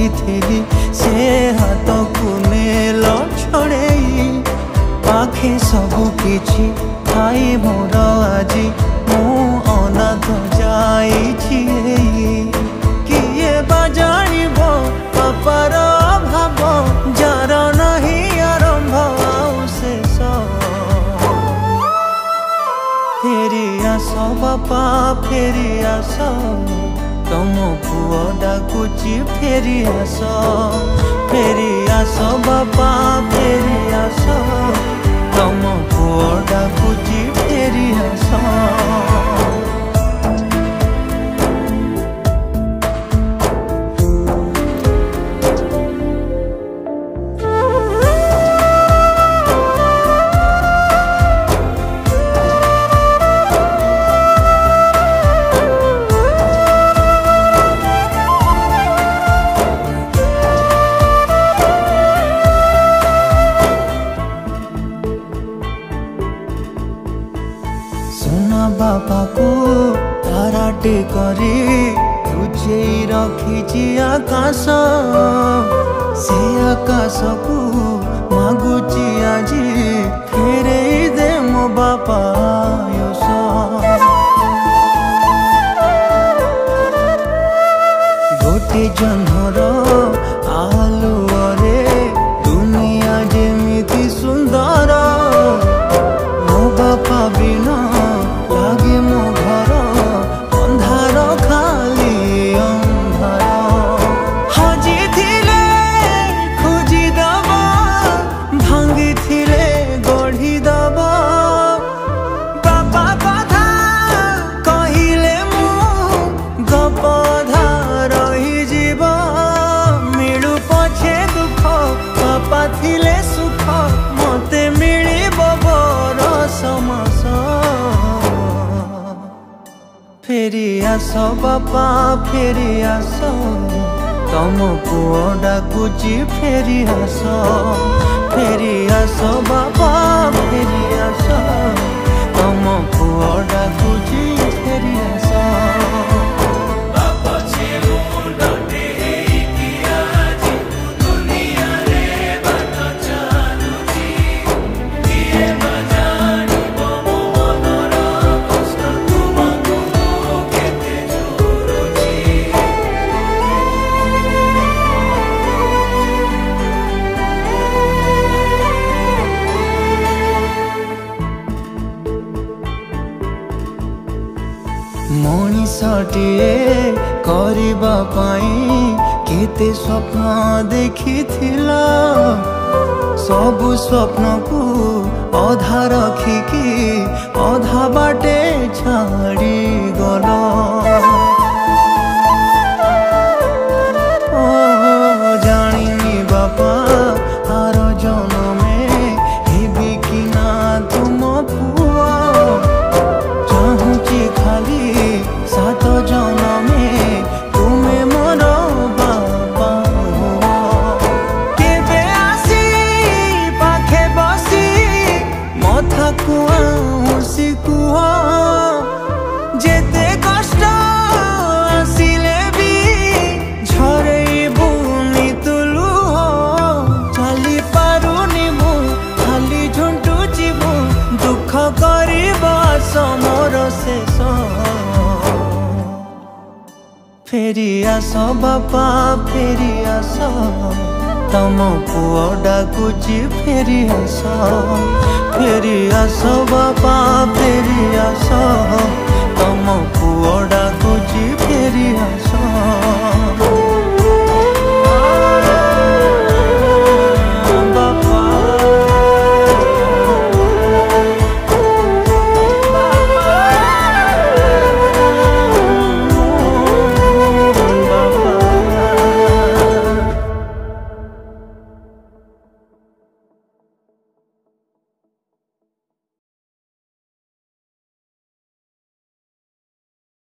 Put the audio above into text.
धरिथिली से हाथ को नेल छड़ेई पाखे सबु किछि खाई मोर आजी मु अनाथ जाइछि किए बा जानिब पापार भाव जार नहीं आरंभ आउ शेष फेरी आस बापा फेरी आस तुम पुओ डाकुची फेरी आस बापा फेरी आस तुम पुओ डाकुची फेरी आस बाबा को ताराटे करे तुझे रखी आकाश से आकाश को मागुची आज फेरे दे मो बापा गोटे जन्मर आलुअरे दुनिया जेमिति सुंदर मो बापा बिना लागे मो घर अंधार खाली अंधार हजी थिले खोजी दबा भांगी थिले गढ़ी दबा बापा कथा कहिले मु गपधा रही जीव मिलू पछे दुख बापा थिले सुख मते मिलिब बर समस फेरी आस बापा फेरी आस तुम पुओ डाकुची फेरी आस बापा फेरी आस तुम पुओ डाकुची फेरी आस मनीषटिए करबा पाई केते स्वप्न देखिथिला सबु स्वप्न को अधा रखिकी अधा बाटे छाड़ी गला जानी बापा आर जनमे हेबी कि ना तुम पुआ चाहूची खाली सात जनमे तुम्हें मोर बाबा केबे आसी पाखे बसी मथा कुआसी कुआ जेते कष्ट आसिले भी झरेबु नितुलु चली पारुनी मु खाली झुंटुची मु दुख करिबा समर शेष फेरी आस बापा फेरी आस तुम पुओ डाकुची फेरी आस बापा फेरी आस तुम पुओ डाकुची फेरी आस।